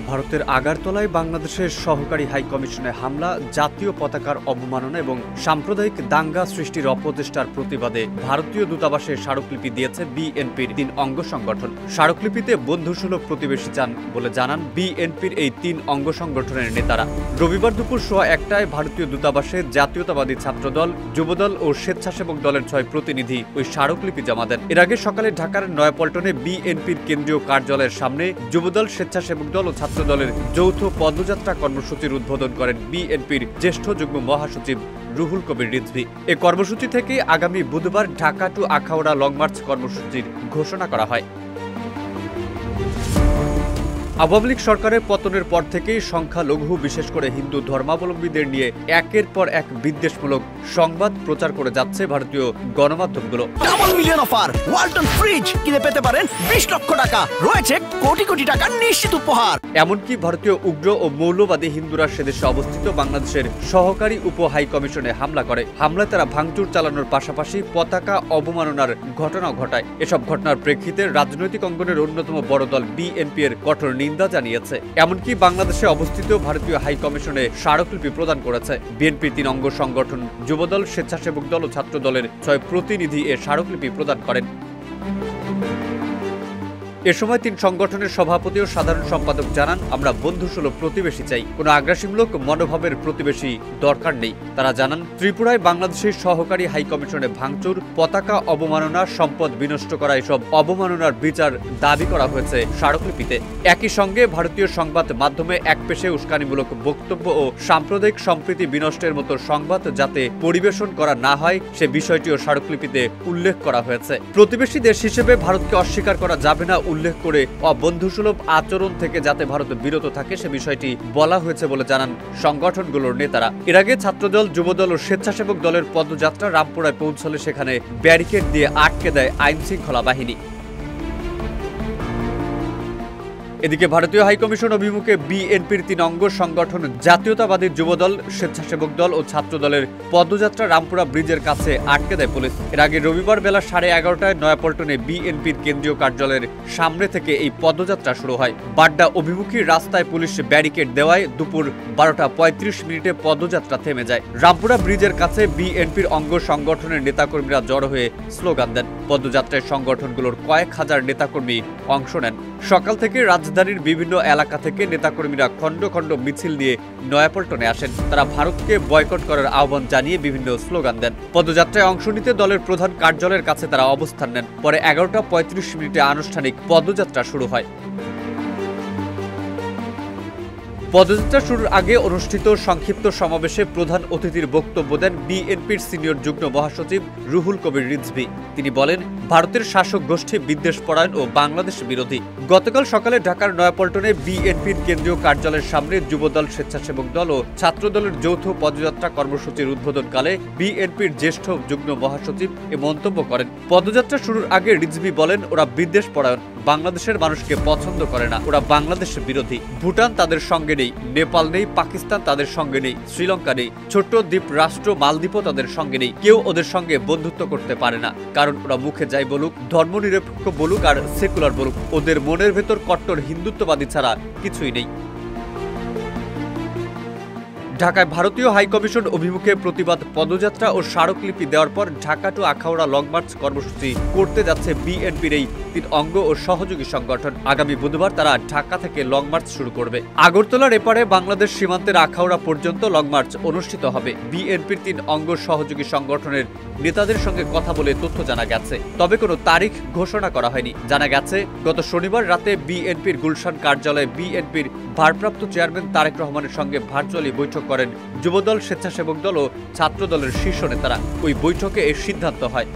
ভারতের আগারতলায় বাংলাদেশের সহকারী হাই কমিশনে হামলা, জাতীয় পতাকার অবমাননা এবং সাম্প্রদায়িক দাঙ্গা সৃষ্টির অপচেষ্টার প্রতিবাদে ভারতীয় দূতাবাসে স্মারকলিপি দিয়েছে বিএনপির ৩ অঙ্গ সংগঠন। স্মারকলিপিতে বন্ধুসুলভ প্রতিবেশী চান বলে জানান বিএনপির এই ৩ অঙ্গ সংগঠনের নেতারা। রবিবার দুপুর ১:১টায় ভারতীয় দূতাবাসে জাতীয়তাবাদী ছাত্রদল, যুবদল ও স্বেচ্ছাসেবক দলের ৬ প্রতিনিধি ওই স্মারকলিপি জমা দেন। এর আগে সকালে ঢাকার নয়াপল্টনে বিএনপির কেন্দ্রীয় কার্যালয়ের সামনে যুবদল, স্বেচ্ছাসেবক দল ও ছাত্রদলের যৌথ পদযাত্রা কর্মসূচির উদ্বোধন করেন বিএনপির জ্যেষ্ঠ যুগ্ম মহাসচিব রুহুল কবির রিজভী। এই কর্মসূচি থেকে আগামী বুধবার Dhaka to Akhaura long march কর্মসূচির ঘোষণা করা হয়। আওয়ামী লীগ সরকারের পতনের পর থেকেই সংখ্যালঘু, বিশেষ করে হিন্দু ধর্মাবলম্বীদের নিয়ে একের পর এক বিদ্বেষমূলক সংবাদ প্রচার করে যাচ্ছে ভারতীয় গণমাধ্যমগুলো। Double million offer, Walton fridge কিনে পেতে পারেন ২০ লক্ষ টাকা, রয়েছে কোটি কোটি টাকার নিশ্চিত উপহার। এমনকি ভারতীয় উগ্র ও মৌলবাদী হিন্দুরা সেদেশে অবস্থিত বাংলাদেশের সহকারী উপ হাই কমিশনে হামলা করে। হামলায় তারা ভাঙচুর চালানোর পাশাপাশি পতাকা অবমাননার ঘটনাও ঘটায়। এসব ঘটনার প্রেক্ষিতে রাজনৈতিক অঙ্গনের অন্যতম বড় দল বিএনপি এর কঠোর নিন্দা জানিয়েছে। এমনকি বাংলাদেশে অবস্থিত ভারতীয় হাই কমিশনে স্মারকলিপি প্রদান করেছে। বিএনপির ৩ অঙ্গ সংগঠন যুবদল, স্বেচ্ছাসেবক দল ও ছাত্র দলের ৬ প্রতিনিধি এ স্মারকলিপি প্রদান করেন। এ সময় ৩ সংগঠনের সভাপতি ও সাধারণ সম্পাদক জানান, আমরা বন্ধুসুলভ প্রতিবেশী চাই, কোনো আগ্রাসীমূলক মনোভাবের প্রতিবেশী দরকার নেই। তারা জানান, ত্রিপুরায় বাংলাদেশের সহকারী হাই কমিশনে ভাঙচুর, পতাকা অবমাননা, সম্পদ বিনষ্ট করা এসব অবমাননার বিচার দাবি করা হয়েছে স্মারকলিপিতে। একই সঙ্গে ভারতীয় সংবাদ মাধ্যমে একপেশে উস্কানিমূলক বক্তব্য ও সাম্প্রদায়িক সম্প্রীতি বিনষ্টের মতো সংবাদ যাতে পরিবেশন করা না হয় সে বিষয়টিও স্মারকলিপিতে উল্লেখ করা হয়েছে। প্রতিবেশী দেশ হিসেবে ভারতকে অস্বীকার করা যাবে না উল্লেখ করে অবন্ধুসুলভ আচরণ থেকে যাতে ভারত বিরত থাকে সে বিষয়টি বলা হয়েছে বলে জানান সংগঠনগুলোর নেতারা। এর আগে ছাত্রদল, যুবদল ও স্বেচ্ছাসেবক দলের পদযাত্রা রামপুরায় পৌঁছলে সেখানে ব্যারিকেড দিয়ে আটকে দেয় আইন শৃঙ্খলা বাহিনী। এদিকে ভারতীয় হাইকমিশন অভিমুখে বিএনপির ৩ অঙ্গ সংগঠন জাতীয়তাবাদী যুবদল, স্বেচ্ছাসেবক দল ও ছাত্র দলের পদযাত্রা রামপুরা ব্রিজের কাছে আটকে দেয় পুলিশ। এর আগে রবিবার বেলা 11:30টায় নয়াপল্টনে বিএনপির কেন্দ্রীয় কার্যালয়ের সামনে থেকে এই পদযাত্রা শুরু হয়। বাড্ডা অভিমুখী রাস্তায় পুলিশ ব্যারিকেড দেওয়ায় দুপুর 12:35 পদযাত্রা থেমে যায়। রামপুরা ব্রিজের কাছে বিএনপির অঙ্গ সংগঠনের নেতাকর্মীরা জড়ো হয়ে স্লোগান দেন। পদযাত্রায় সংগঠনগুলোর কয়েক হাজার নেতাকর্মী অংশ নেন। সকাল থেকে রাজধানীর বিভিন্ন এলাকা থেকে নেতাকর্মীরা খণ্ড খণ্ড মিছিল নিয়ে নয়াপল্টনে আসেন। তারা ভারতকে বয়কট করার আহ্বান জানিয়ে বিভিন্ন স্লোগান দেন। পদযাত্রায় অংশ নিতে দলের প্রধান কার্যালয়ের কাছে তারা অবস্থান নেন। পরে 11:35 আনুষ্ঠানিক পদযাত্রা শুরু হয়। পদযাত্রা শুরুর আগে অনুষ্ঠিত সংক্ষিপ্ত সমাবেশে প্রধান অতিথির বক্তব্য দেন বিএনপির সিনিয়র যুগ্ম মহাসচিব রুহুল কবির রিজভী। তিনি বলেন, ভারতের শাসক গোষ্ঠী বিদ্বেষপরায়ণ ও বাংলাদেশ বিরোধী। গতকাল সকালে ঢাকার নয়াপল্টনে বিএনপির কেন্দ্রীয় কার্যালয়ের সামনে যুবদল, স্বেচ্ছাসেবক দল ও ছাত্রদলের যৌথ পদযাত্রা কর্মসূচির উদ্বোধনকালে বিএনপির জ্যেষ্ঠ যুগ্ম মহাসচিব এ মন্তব্য করেন। পদযাত্রা শুরুর আগে রিজভী বলেন, ওরা বিদ্বেষপরায়ণ, বাংলাদেশের মানুষকে পছন্দ করে না, ওরা বাংলাদেশ বিরোধী। ভুটান তাদের সঙ্গে নেই, নেপাল নেই, পাকিস্তান তাদের সঙ্গে নেই, শ্রীলঙ্কা নেই, ছোট্ট দ্বীপ রাষ্ট্র মালদ্বীপও তাদের সঙ্গে নেই। কেউ ওদের সঙ্গে বন্ধুত্ব করতে পারে না, কারণ ওরা মুখে যাই বলুক, ধর্মনিরপেক্ষ বলুক আর সেকুলার বলুক, ওদের মনের ভেতর কট্টর হিন্দুত্ববাদী ছাড়া কিছুই নেই। ঢাকায় ভারতীয় হাইকমিশন অভিমুখে প্রতিবাদ পদযাত্রা ও স্মারকলিপি দেওয়ার পর Dhaka to Akhaura long march কর্মসূচি করতে যাচ্ছে বিএনপির এই ৩ অঙ্গ ও সহযোগী সংগঠন। আগামী বুধবার তারা ঢাকা থেকে লং মার্চ শুরু করবে। আগরতলার এপারে বাংলাদেশ সীমান্তের আখাউড়া পর্যন্ত লং মার্চ অনুষ্ঠিত হবে। বিএনপির ৩ অঙ্গ সহযোগী সংগঠনের নেতাদের সঙ্গে কথা বলে তথ্য জানা গেছে, তবে কোনো তারিখ ঘোষণা করা হয়নি। জানা গেছে, গত শনিবার রাতে বিএনপির গুলশান কার্যালয়ে বিএনপির ভারপ্রাপ্ত চেয়ারম্যান তারেক রহমানের সঙ্গে ভার্চুয়ালি বৈঠক করেন যুবদল, স্বেচ্ছাসেবক দল ও ছাত্র দলের শীর্ষ নেতারা। ওই বৈঠকে এর সিদ্ধান্ত হয়